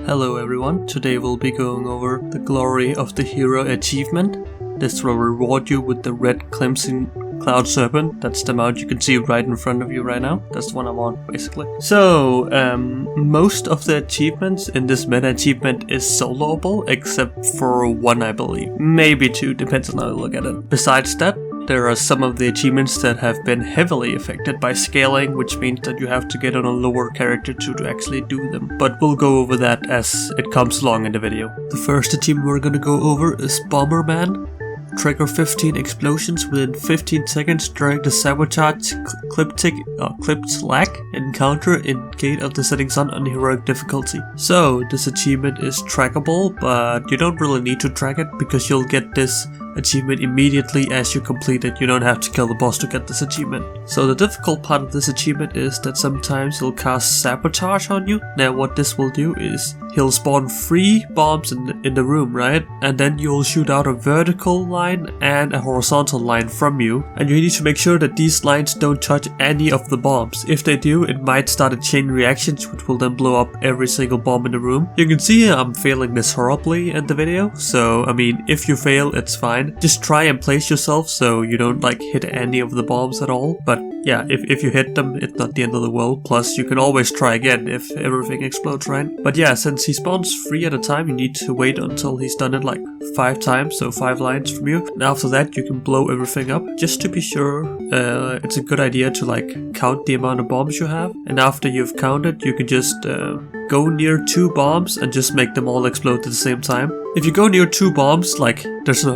Hello everyone, today we'll be going over the Glory of the Hero achievement. This will reward you with the red Crimson Cloud Serpent. That's the mount you can see right in front of you right now. That's the one I'm on, basically. So, most of the achievements in this meta achievement is soloable, except for one, I believe. Maybe two, depends on how you look at it. Besides that, there are some of the achievements that have been heavily affected by scaling, which means that you have to get on a lower character to actually do them. But we'll go over that as it comes along in the video. The first achievement we're gonna go over is Bomberman. Trigger 15 explosions within 15 seconds during the sabotage clipped lag encounter in Gate of the Setting Sun on heroic difficulty. So this achievement is trackable, but you don't really need to track it because you'll get this achievement immediately as you complete it. You don't have to kill the boss to get this achievement. So the difficult part of this achievement is that sometimes he'll cast sabotage on you. Now what this will do is he'll spawn 3 bombs in the room, right? And then you'll shoot out a vertical line and a horizontal line from you. And you need to make sure that these lines don't touch any of the bombs. If they do, it might start a chain reaction which will then blow up every single bomb in the room. You can see I'm failing this horribly in the video. So I mean, if you fail, it's fine. Just try and place yourself so you don't like hit any of the bombs at all. But yeah, if you hit them, it's not the end of the world. Plus, you can always try again if everything explodes, right? But yeah, since he spawns 3 at a time, you need to wait until he's done it like 5 times, so 5 lines from you. And after that, you can blow everything up. Just to be sure, it's a good idea to like count the amount of bombs you have. And after you've counted, you can just go near 2 bombs and just make them all explode at the same time. If you go near 2 bombs, like there's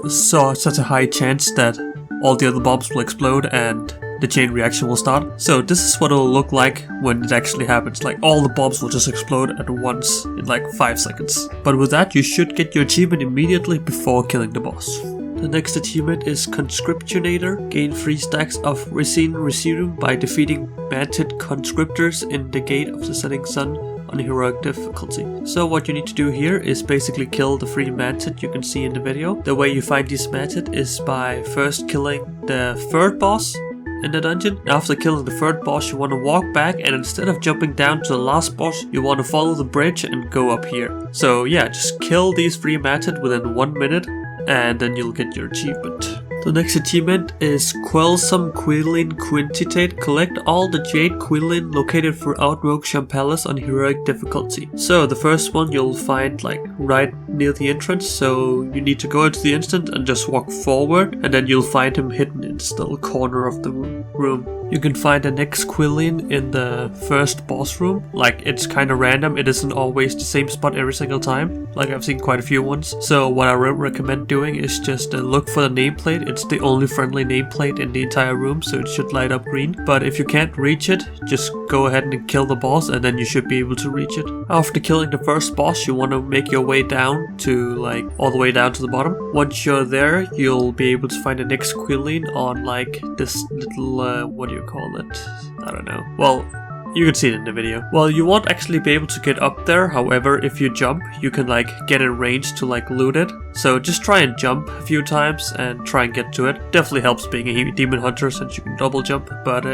such a high chance that all the other bombs will explode and the chain reaction will start. So this is what it'll look like when it actually happens. Like all the bombs will just explode at once in like 5 seconds. But with that, you should get your achievement immediately before killing the boss. The next achievement is Conscriptinator. Gain 3 stacks of Resin by defeating Manted Conscriptors in the Gate of the Setting Sun on heroic difficulty. So what you need to do here is basically kill the 3 Manted you can see in the video. The way you find these Manted is by first killing the 3rd boss in the dungeon. After killing the 3rd boss, you want to walk back, and instead of jumping down to the last boss, you want to follow the bridge and go up here. So yeah, just kill these 3 Manted within 1 minute and then you'll get your achievement. The next achievement is Quarrelsome Quilen Quintet. Collect all the Jade Quilen located throughout Mogu Palace on heroic difficulty. So the first one you'll find like right near the entrance, so you need to go into the instant and just walk forward, and then you'll find him hidden in this little corner of the room. You can find the next Quilen in the first boss room. Like, it's kind of random, it isn't always the same spot every single time. Like, I've seen quite a few ones. So what I recommend doing is just look for the nameplate. It's the only friendly nameplate in the entire room, so it should light up green. But if you can't reach it, just go ahead and kill the boss, and then you should be able to reach it. After killing the first boss, you want to make your way down to like all the way down to the bottom. Once you're there, you'll be able to find the next Quilen on like this little what do you call it? I don't know. Well, you can see it in the video. Well, you won't actually be able to get up there. However, if you jump, you can like get in range to like loot it. So just try and jump a few times and try and get to it. Definitely helps being a demon hunter since you can double jump. But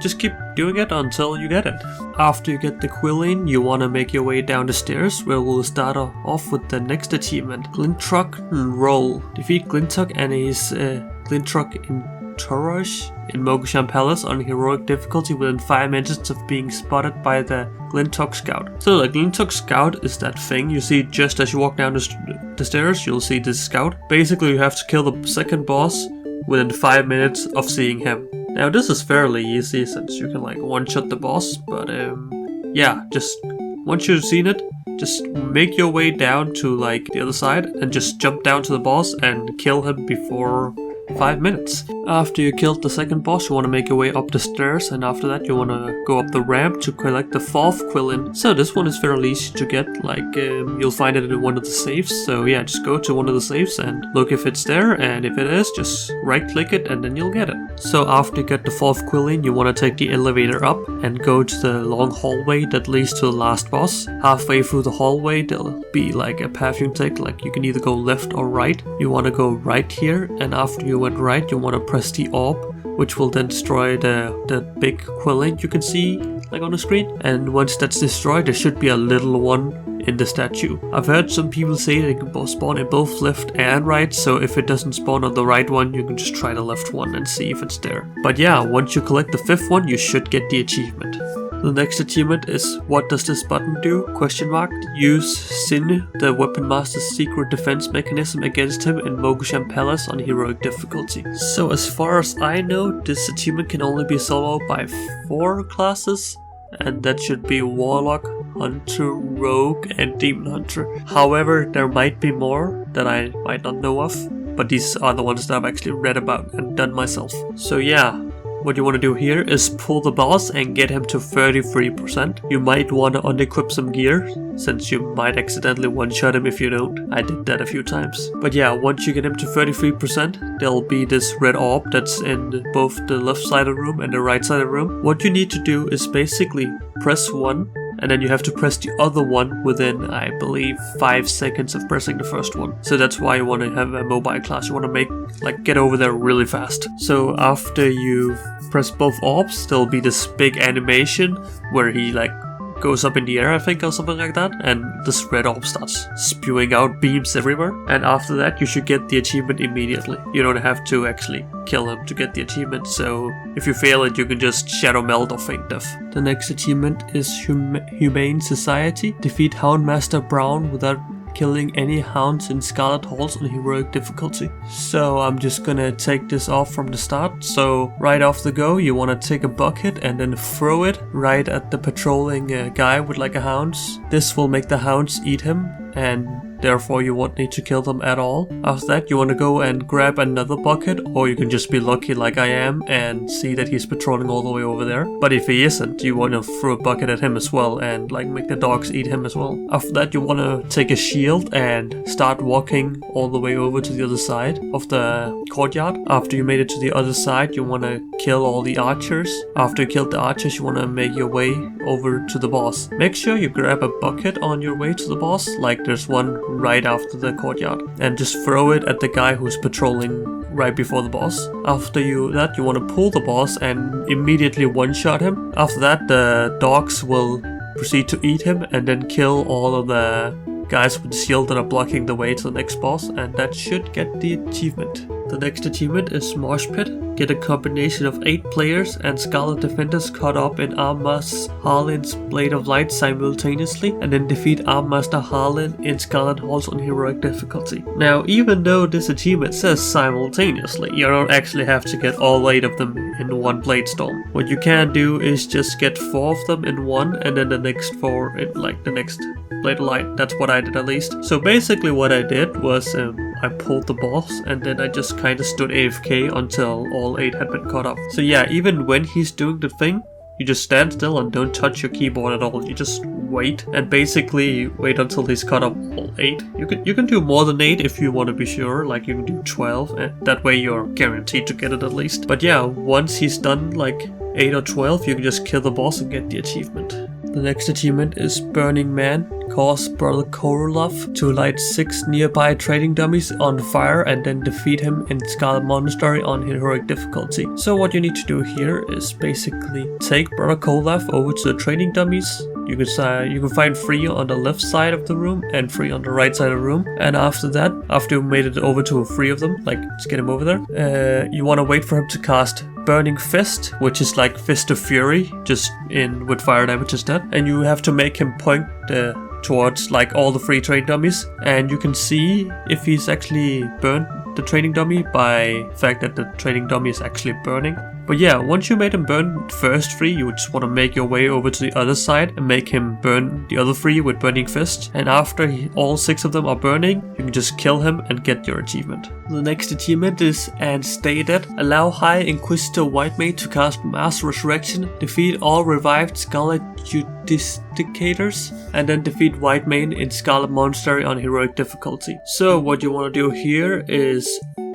just keep doing it until you get it. After you get the Quilen, you want to make your way down the stairs, where we'll start off with the next achievement. Glintrok N'Roll. Defeat Glintrok and his Glintrok in Mogu Palace on heroic difficulty within 5 minutes of being spotted by the Glintrok Scout. So the Glintrok Scout is that thing you see just as you walk down the stairs. You'll see this scout. Basically, you have to kill the 2nd boss within 5 minutes of seeing him. Now this is fairly easy since you can like one-shot the boss, but yeah, just once you've seen it, just make your way down to like the other side and just jump down to the boss and kill him before 5 minutes. After you killed the 2nd boss, you want to make your way up the stairs, and after that you want to go up the ramp to collect the 4th Quilen. So this one is fairly easy to get, like you'll find it in one of the safes. So yeah, just go to one of the safes and look if it's there, and if it is, just right click it and then you'll get it. So after you get the 4th Quilen, you want to take the elevator up and go to the long hallway that leads to the last boss. Halfway through the hallway there'll be like a path you can take, like you can either go left or right. You want to go right here, and after you went right, you want to press the orb, which will then destroy the big Quilen you can see like on the screen. And once that's destroyed, there should be a little one in the statue. I've heard some people say they can both spawn in both left and right, so if it doesn't spawn on the right one, you can just try the left one and see if it's there. But yeah, once you collect the 5th one, you should get the achievement. The next achievement is what does this button do? Use Sin, the Weapon Master's secret defense mechanism against him in Mogu Palace on heroic difficulty. So as far as I know, this achievement can only be soloed by 4 classes, and that should be Warlock, Hunter, Rogue and Demon Hunter. However, there might be more that I might not know of, but these are the ones that I've actually read about and done myself. So yeah. What you want to do here is pull the boss and get him to 33%. You might want to unequip some gear, since you might accidentally one-shot him if you don't. I did that a few times. But yeah, once you get him to 33%, there'll be this red orb that's in both the left side of the room and the right side of the room. What you need to do is basically press 1, and then you have to press the other one within, I believe, 5 seconds of pressing the first one. So that's why you want to have a mobile class. You want to get over there really fast. So after you press both orbs, there'll be this big animation where he goes up in the air, I think, or something like that, and this red orb starts spewing out beams everywhere. And after that, you should get the achievement immediately. You don't have to actually kill him to get the achievement, so if you fail it, you can just shadow melt or feint death. The next achievement is Humane Society. Defeat Houndmaster Brown without killing any hounds in Scarlet Halls on heroic difficulty. So I'm just gonna take this off from the start. So right off the go, you wanna take a bucket and then throw it right at the patrolling guy with a hounds. This will make the hounds eat him, and therefore you won't need to kill them at all. After that, you want to go and grab another bucket, or you can just be lucky like I am and see that he's patrolling all the way over there. But if he isn't, you want to throw a bucket at him as well and make the dogs eat him as well. After that, you want to take a shield and start walking all the way over to the other side of the courtyard. After you made it to the other side, you want to kill all the archers. After you killed the archers, you want to make your way over to the boss. Make sure you grab a bucket on your way to the boss, there's one right after the courtyard, and just throw it at the guy who's patrolling right before the boss. After that, you want to pull the boss and immediately one-shot him. After that, the dogs will proceed to eat him and then kill all of the guys with the shield that are blocking the way to the next boss, and that should get the achievement. The next achievement is Mosh Pit. Get a combination of 8 players and Scarlet Defenders caught up in Armmaster Harlin's Blade of Light simultaneously, and then defeat Armmaster Harlin in Scarlet Halls on heroic difficulty. Now, even though this achievement says simultaneously, you don't actually have to get all 8 of them in one Blade Storm. What you can do is just get 4 of them in one, and then the next 4 in the next Blade of Light. That's what I did at least. So basically what I did was I pulled the boss, and then I just kind of stood AFK until all 8 had been caught up. So yeah, even when he's doing the thing, you just stand still and don't touch your keyboard at all. You just wait and basically wait until he's caught up all 8. You can do more than 8 if you want to be sure. You can do 12, and that way you're guaranteed to get it at least. But yeah, once he's done 8 or 12, you can just kill the boss and get the achievement. The next achievement is Burning Man. Cause Brother Korolov to light 6 nearby trading dummies on fire and then defeat him in Scarlet Monastery on heroic difficulty. So what you need to do here is basically take Brother Korolov over to the trading dummies. You can find 3 on the left side of the room and 3 on the right side of the room. And after that, after you made it over to 3 of them, just get him over there, you want to wait for him to cast Burning Fist, which is like Fist of Fury, just with fire damage instead. And you have to make him point towards all the 3 training dummies, and you can see if he's actually burned the training dummy by the fact that the training dummy is actually burning. But yeah, once you made him burn the first 3, you just want to make your way over to the other side and make him burn the other 3 with Burning Fist. And after all 6 of them are burning, you can just kill him and get your achievement. The next achievement is And Stay Dead. Allow High Inquisitor White Mage to cast Mass Resurrection, defeat all revived Scarlet Judicators, and then defeat White Mage in Scarlet Monestary on heroic difficulty. So what you want to do here is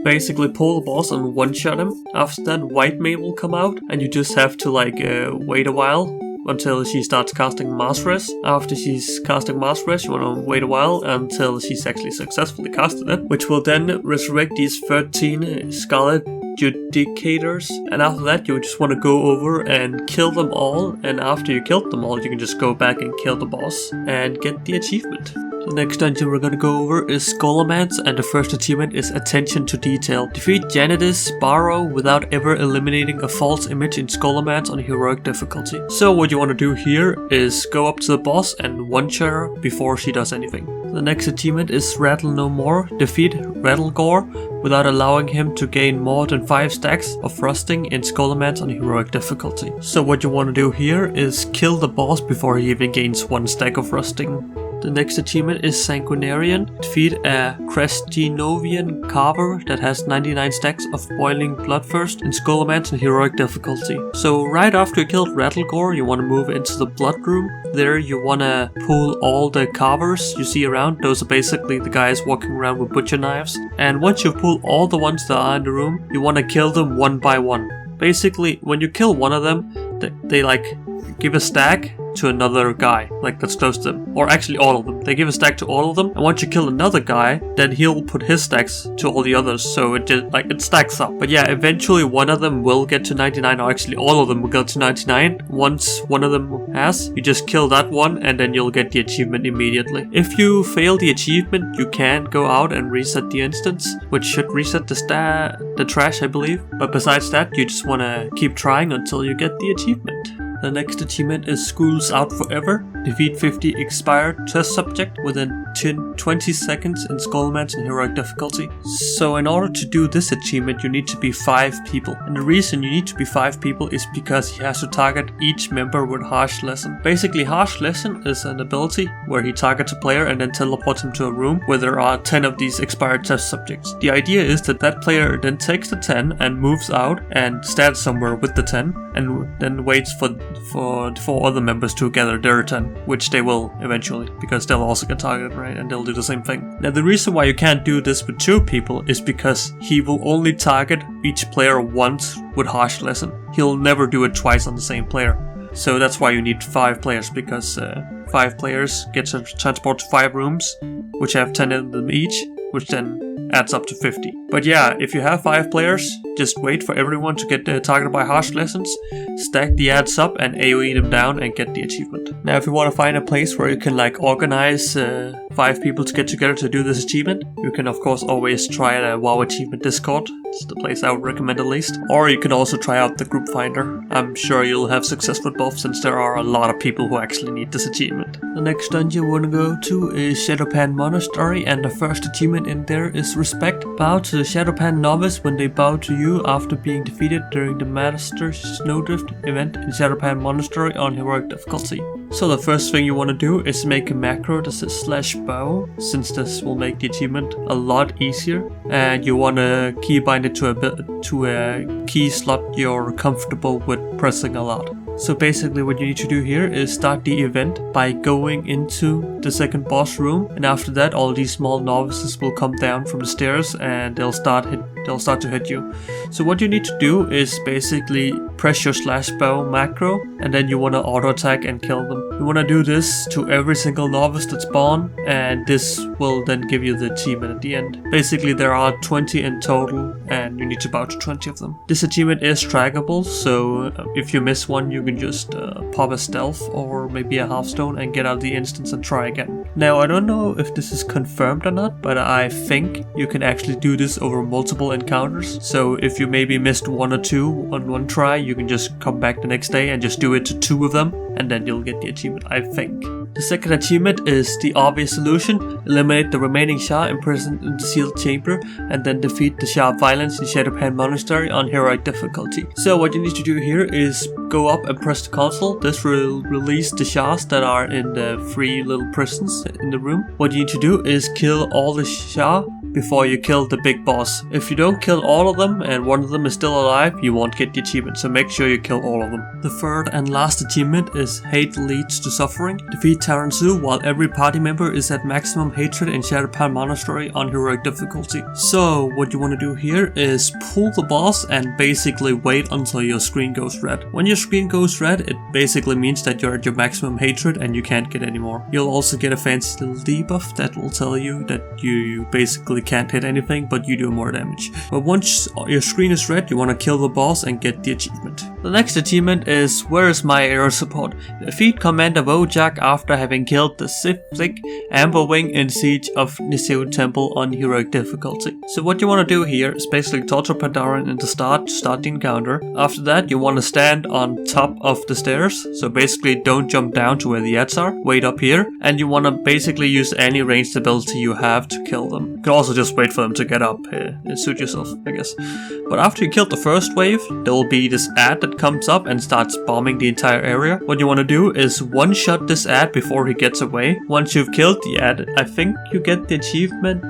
basically pull the boss and one-shot him. After that, White Mage will come out, and you just have to wait a while until she starts casting Mass Res. After she's casting Mass Res, you want to wait a while until she's actually successfully casted it, which will then resurrect these 13 Scarlet adjudicators, and after that you just want to go over and kill them all, and after you killed them all you can just go back and kill the boss and get the achievement. The next dungeon we're gonna go over is Scholomance, and the first achievement is Attention to Detail. Defeat Janitus Barrow without ever eliminating a false image in Scholomance on heroic difficulty. So what you want to do here is go up to the boss and one-shot her before she does anything. The next achievement is Rattle No More. Defeat Rattlegore without allowing him to gain more than 5 stacks of rusting in Scholomance on heroic difficulty. So what you want to do here is kill the boss before he even gains 1 stack of rusting. The next achievement is Sanguinarian. Defeat a Crestinovian carver that has 99 stacks of boiling bloodthirst in Scholomance and heroic difficulty. So right after you killed Rattlegore, you want to move into the blood room. There you want to pull all the carvers you see around. Those are basically the guys walking around with butcher knives. And once you pull all the ones that are in the room, you want to kill them one by one. Basically, when you kill one of them, they like give a stack to another guy, like that's close to them. Or actually all of them. They give a stack to all of them, and once you kill another guy, then he'll put his stacks to all the others, so it just like it stacks up. But yeah, eventually one of them will get to 99, or actually all of them will get to 99. Once one of them has, you just kill that one and then you'll get the achievement immediately. If you fail the achievement, you can go out and reset the instance, which should reset the trash, I believe. But besides that, you just want to keep trying until you get the achievement. The next achievement is School's Out Forever. Defeat 50 expired test subject within 20 seconds in Scholomance and heroic difficulty. So in order to do this achievement you need to be 5 people. And the reason you need to be 5 people is because he has to target each member with Harsh Lesson. Basically Harsh Lesson is an ability where he targets a player and then teleports him to a room where there are 10 of these expired test subjects. The idea is that that player then takes the 10 and moves out and stands somewhere with the 10 and then waits for the 4 other members to gather their 10, which they will eventually, because they'll also get targeted, right? And they'll do the same thing. Now the reason why you can't do this with 2 people is because he will only target each player once with Harsh Lesson. He'll never do it twice on the same player. So that's why you need 5 players, because 5 players get to transport to 5 rooms, which have 10 in them each, which then adds up to 50. But yeah, if you have 5 players, just wait for everyone to get targeted by Harsh Lessons, stack the ads up and AoE them down and get the achievement. Now if you want to find a place where you can like organize 5 people to get together to do this achievement, you can of course always try the WoW Achievement Discord. It's the place I would recommend at least. Or you can also try out the group finder. I'm sure you'll have success with both, since there are a lot of people who actually need this achievement. The next dungeon we want to go to is Shadou-Pan Monestery, and the first achievement in there is Respect. Bow to the Shadou-Pan novice when they bow to you after being defeated during the Master Snowdrift event in Shadou-Pan Monastery on heroic difficulty. So the first thing you want to do is make a macro that says /bow, since this will make the achievement a lot easier. And you want to keybind it to a key slot you're comfortable with pressing a lot. So basically what you need to do here is start the event by going into the second boss room, and after that all these small novices will come down from the stairs and they'll start to hit you. So what you need to do is basically press your /bow macro, and then you want to auto attack and kill them. You want to do this to every single novice that spawn, and this will then give you the achievement at the end. Basically there are 20 in total and you need to bow to 20 of them. This achievement is trackable, so if you miss one you can just pop a stealth or maybe a half-stone and get out of the instance and try again. Now I don't know if this is confirmed or not, but I think you can actually do this over multiple encounters. So if you maybe missed 1 or 2 on one try, you can just come back the next day and just do it to 2 of them, and then you'll get the achievement, I think. The second achievement is the obvious solution. Eliminate the remaining Shah imprisoned in the sealed chamber and then defeat the Shah of Violence in Shadou-Pan Monastery on heroic difficulty. So what you need to do here is go up and press the console. This will release the Shahs that are in the 3 little prisons in the room. What you need to do is kill all the Shah before you kill the big boss. If you don't kill all of them and one of them is still alive, you won't get the achievement. So make sure you kill all of them. The third and last achievement is Hate Leads to Suffering. Defeat Taransu while every party member is at maximum hatred in Shadou-Pan Monestery on heroic difficulty. So what you want to do here is pull the boss and basically wait until your screen goes red. When your screen goes red, it basically means that you're at your maximum hatred and you can't get any more. You'll also get a fancy little debuff that will tell you that you basically can't hit anything, but you do more damage. But once your screen is red, you want to kill the boss and get the achievement. The next achievement is Where is my air support? Defeat Commander Wojak after having killed the Sith Amber Wing in Siege of Niuzao Temple on heroic difficulty. So what you want to do here is basically torture Pandaria in the start the encounter. After that, you want to stand on top of the stairs. So basically don't jump down to where the ads are. Wait up here, and you want to basically use any ranged ability you have to kill them. You can also just wait for them to get up here. Suit yourself, I guess. But after you killed the first wave, there will be this ad that comes up and starts bombing the entire area. What you want to do is one-shot this ad before he gets away. Once you've killed the ad, I think you get the achievement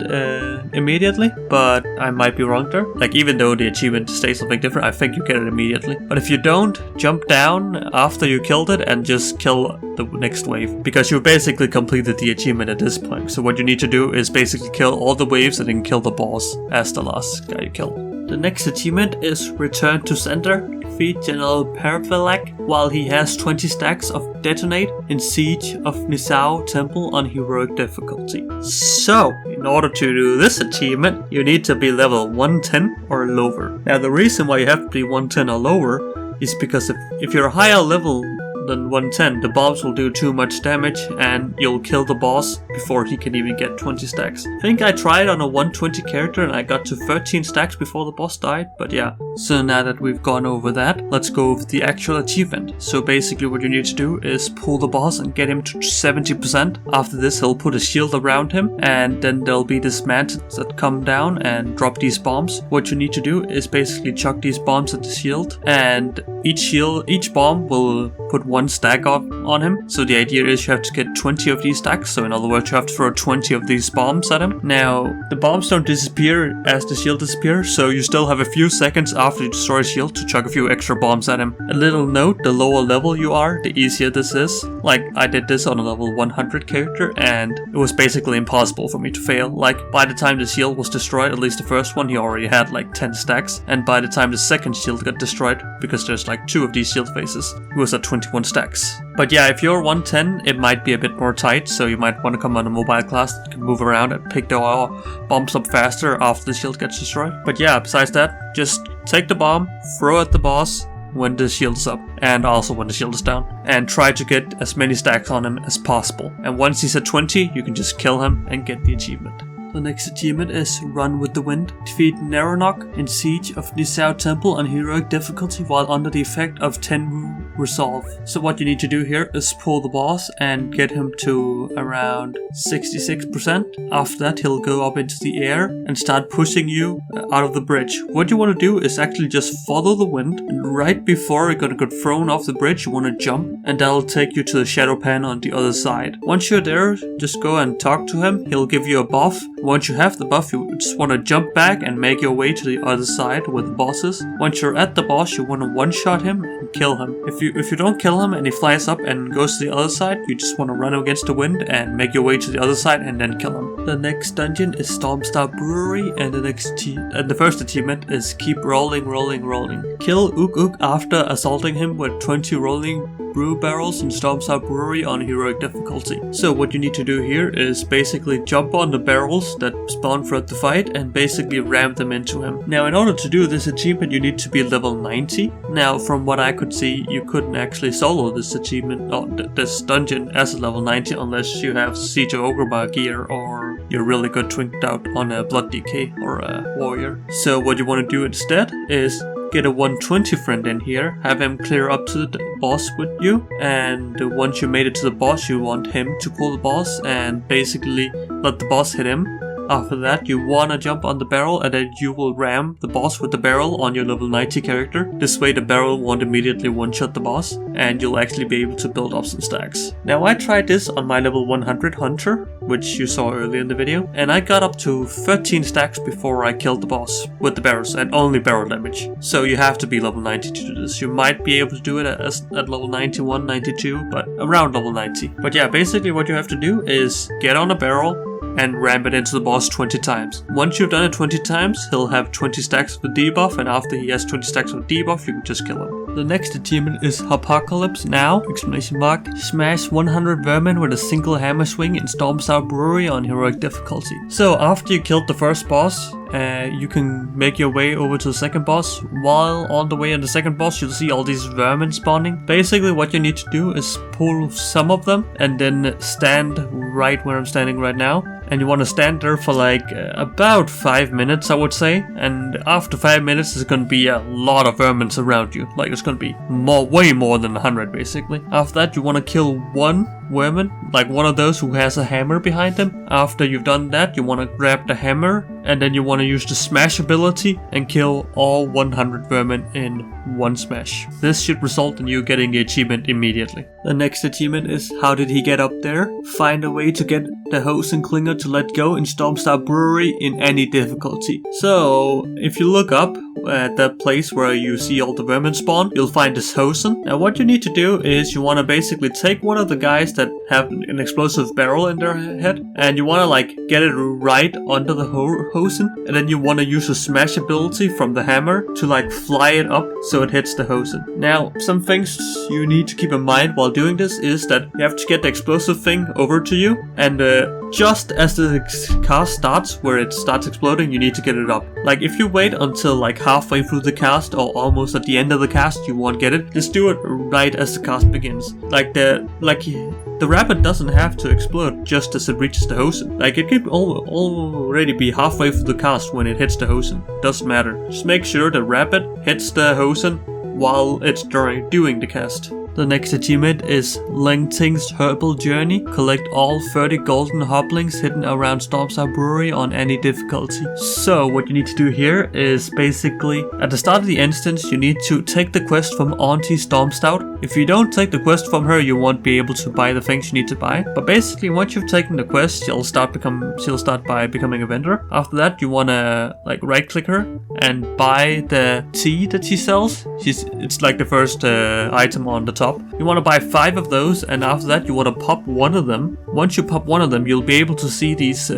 immediately, but I might be wrong there. Like, even though the achievement stays something different, I think you get it immediately. But if you don't, jump down after you killed it and just kill the next wave, because you've basically completed the achievement at this point. So what you need to do is basically kill all the waves and then kill the boss as the last guy you kill. The next achievement is Return to Center. Defeat General Perphelak while he has 20 stacks of Detonate in Siege of Niuzao Temple on heroic difficulty. So, in order to do this achievement, you need to be level 110 or lower. Now, the reason why you have to be 110 or lower is because if you're a higher level than 110, the bombs will do too much damage and you'll kill the boss before he can even get 20 stacks. I think I tried on a 120 character and I got to 13 stacks before the boss died, but yeah. So now that we've gone over that, let's go over the actual achievement. So basically what you need to do is pull the boss and get him to 70%. After this, he'll put a shield around him, and then there'll be these mantids that come down and drop these bombs. What you need to do is basically chuck these bombs at the shield, and each bomb will put one stack on him. So the idea is you have to get 20 of these stacks. So in other words, you have to throw 20 of these bombs at him. Now, the bombs don't disappear as the shield disappears, so you still have a few seconds after you destroy a shield to chuck a few extra bombs at him. A little note, the lower level you are, the easier this is. Like, I did this on a level 100 character and it was basically impossible for me to fail. Like, by the time the shield was destroyed, at least the first one, he already had like 10 stacks. And by the time the second shield got destroyed, because there's like 2 of these shield faces, he was at 21 stacks. But yeah, if you're 110, it might be a bit more tight, so you might want to come on a mobile class that can move around and pick the bombs up faster after the shield gets destroyed. But yeah, besides that, just take the bomb, throw at the boss when the shield is up, and also when the shield is down, and try to get as many stacks on him as possible. And once he's at 20, you can just kill him and get the achievement. The next achievement is Run with the Wind. Defeat Naronok in Siege of Niuzao Temple on heroic difficulty while under the effect of Tenwu Resolve. So what you need to do here is pull the boss and get him to around 66%. After that, he'll go up into the air and start pushing you out of the bridge. What you want to do is actually just follow the wind, and right before you're gonna get thrown off the bridge, you want to jump, and that'll take you to the Shadou-Pan on the other side. Once you're there, just go and talk to him. He'll give you a buff. Once you have the buff, you just want to jump back and make your way to the other side where the boss is. Once you're at the boss, you want to one-shot him and kill him. If you don't kill him and he flies up and goes to the other side, you just want to run against the wind and make your way to the other side and then kill him. The next dungeon is Stormstout Brewery, and the first achievement is Keep Rolling, Rolling, Rolling. Kill Ook Ook after assaulting him with 20 rolling brew barrels in Stormstout Brewery on heroic difficulty. So what you need to do here is basically jump on the barrels that spawn throughout the fight and basically ram them into him. Now, in order to do this achievement, you need to be level 90. Now, from what I could see, you couldn't actually solo this achievement or this dungeon as a level 90 unless you have Siege of Ogreba gear or you're really good twinked out on a Blood DK or a warrior. So what you want to do instead is get a 120 friend in here, have him clear up to the boss with you, and once you made it to the boss, you want him to pull the boss and basically let the boss hit him. After that, you wanna jump on the barrel and then you will ram the boss with the barrel on your level 90 character. This way the barrel won't immediately one-shot the boss and you'll actually be able to build up some stacks. Now I tried this on my level 100 hunter, which you saw earlier in the video, and I got up to 13 stacks before I killed the boss with the barrels and only barrel damage. So you have to be level 90 to do this. You might be able to do it at level 91, 92, but around level 90. But yeah, basically what you have to do is get on a barrel and ram it into the boss 20 times. Once you've done it 20 times, he'll have 20 stacks of the debuff, and after he has 20 stacks of debuff, you can just kill him. The next achievement is Hopocalypse Now! Smash 100 vermin with a single hammer swing in Stormstout Brewery on heroic difficulty. So after you killed the first boss, you can make your way over to the second boss. While on the way in the second boss, you'll see all these vermin spawning. Basically what you need to do is pull some of them and then stand right where I'm standing right now. And you want to stand there for like about 5 minutes, I would say. And after 5 minutes, there's going to be a lot of vermin around you. Like it's going to be way more than 100 basically. After that, you want to kill one vermin, like one of those who has a hammer behind him. After you've done that, you want to grab the hammer and then you want to use the smash ability and kill all 100 vermin in one smash. This should result in you getting the achievement immediately. The next achievement is how did he get up there? Find a way to get the Hosen Klinger to let go in Stormstout Brewery in any difficulty. So if you look up at the place where you see all the vermin spawn, you'll find this Hosen. Now what you need to do is you want to basically take one of the guys that have an explosive barrel in their head and you want to like get it right under the Hosen, and then you want to use a smash ability from the hammer to like fly it up so it hits the Hosen. Now some things you need to keep in mind while doing this is that you have to get the explosive thing over to you, and just as the cast starts, where it starts exploding, you need to get it up. Like if you wait until like halfway through the cast or almost at the end of the cast, you won't get it. Just do it right as the cast begins. The rabbit doesn't have to explode just as it reaches the Hosen. Like it could already be halfway through the cast when it hits the Hosen. Doesn't matter. Just make sure the rabbit hits the Hosen while it's doing the cast. The next achievement is Ling-Ting's Herbal Journey. Collect all 30 golden hoplings hidden around Stormstout Brewery on any difficulty. So what you need to do here is basically at the start of the instance you need to take the quest from Auntie Stormstout. If you don't take the quest from her, you won't be able to buy the things you need to buy. But basically once you've taken the quest, she'll start by becoming a vendor. After that you wanna like right click her and buy the tea that she sells. It's like the first item on the top. You want to buy 5 of those, and after that you want to pop one of them. Once you pop one of them, you'll be able to see these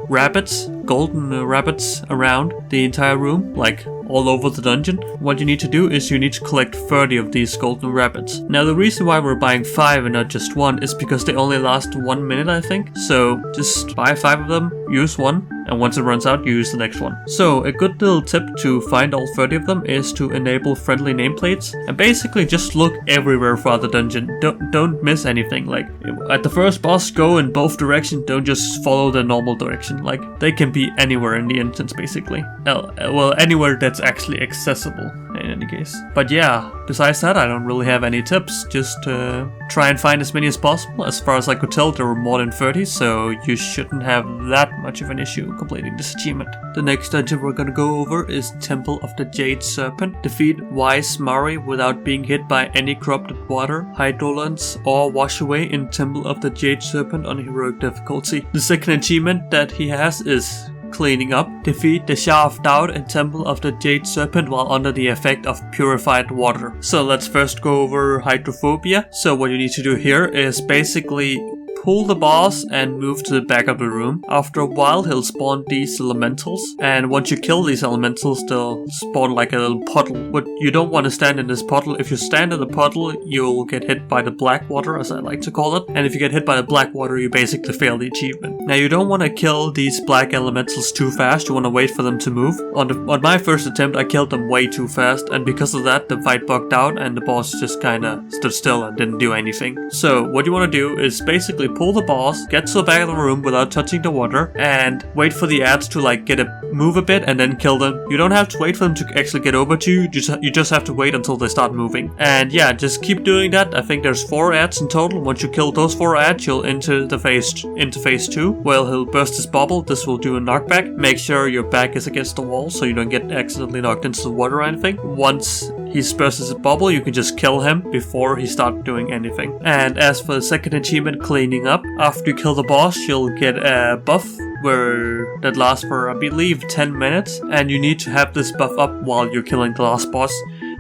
rabbits, golden rabbits around the entire room, like all over the dungeon. What you need to do is you need to collect 30 of these golden rabbits. Now the reason why we're buying 5 and not just 1 is because they only last 1 minute, I think. So just buy 5 of them, use one, and once it runs out, you use the next one. So a good little tip to find all 30 of them is to enable friendly nameplates and basically just look everywhere throughout the dungeon. Don't miss anything. Like at the first boss, go in both directions. Don't just follow the normal direction. Like they can be anywhere in the instance basically. Well, anywhere that's actually accessible in any case. But yeah, besides that, I don't really have any tips. Just try and find as many as possible. As far as I could tell, there were more than 30, so you shouldn't have that much of an issue completing this achievement. The next dungeon we're gonna go over is Temple of the Jade Serpent. Defeat Wise Mari without being hit by any corrupted water, hydrolance, or wash away in Temple of the Jade Serpent on heroic difficulty. The second achievement that he has is Cleaning Up. Defeat the Shaft Doubt in Temple of the Jade Serpent while under the effect of purified water. So let's first go over Hydrophobia. So what you need to do here is basically pull the boss and move to the back of the room. After a while he'll spawn these elementals, and once you kill these elementals they'll spawn like a little puddle. But you don't want to stand in this puddle. If you stand in the puddle you'll get hit by the black water, as I like to call it, and if you get hit by the black water you basically fail the achievement. Now you don't want to kill these black elementals too fast, you want to wait for them to move. On my first attempt I killed them way too fast, and because of that the fight bugged out and the boss just kinda stood still and didn't do anything. So what you want to do is basically pull the boss, get to the back of the room without touching the water, and wait for the ads to like move a bit and then kill them. You don't have to wait for them to actually get over to you. You just have to wait until they start moving. And yeah, just keep doing that. I think there's 4 ads in total. Once you kill those 4 ads, you'll enter phase 2. Well, he'll burst his bubble. This will do a knockback. Make sure your back is against the wall so you don't get accidentally knocked into the water or anything. Once he bursts his bubble, you can just kill him before he starts doing anything. And as for the second achievement, cleaning up, after you kill the boss, you'll get a buff that lasts for, I believe, 10 minutes, and you need to have this buff up while you're killing the last boss.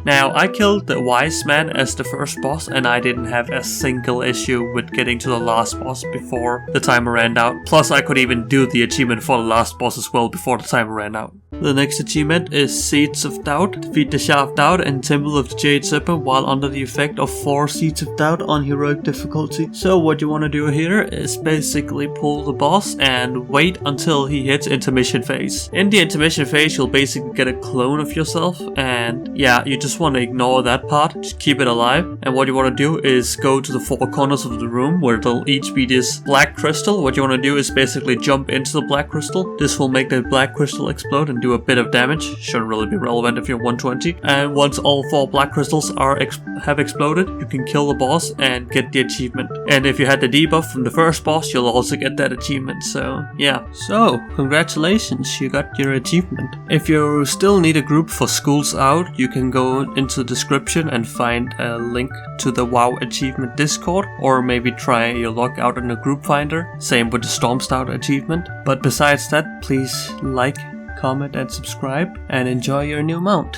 Now, I killed the Wise Man as the first boss, and I didn't have a single issue with getting to the last boss before the timer ran out. Plus, I could even do the achievement for the last boss as well before the timer ran out. The next achievement is Seeds of Doubt. Defeat the Shah of Doubt and Temple of the Jade Serpent while under the effect of 4 Seeds of Doubt on heroic difficulty. So what you want to do here is basically pull the boss and wait until he hits intermission phase. In the intermission phase, you'll basically get a clone of yourself, and yeah, you just want to ignore that part, just keep it alive. And what you want to do is go to the 4 corners of the room where they'll each be this black crystal. What you want to do is basically jump into the black crystal. This will make the black crystal explode and do a bit of damage. Shouldn't really be relevant if you're 120. And once all 4 black crystals have exploded, you can kill the boss and get the achievement. And if you had the debuff from the first boss, you'll also get that achievement. So yeah. So congratulations, you got your achievement. If you still need a group for Schools Out, you can go into the description and find a link to the WoW achievement Discord, or maybe try your luck out in a group finder. Same with the Stormstout achievement. But besides that, please like, comment and subscribe, and enjoy your new mount.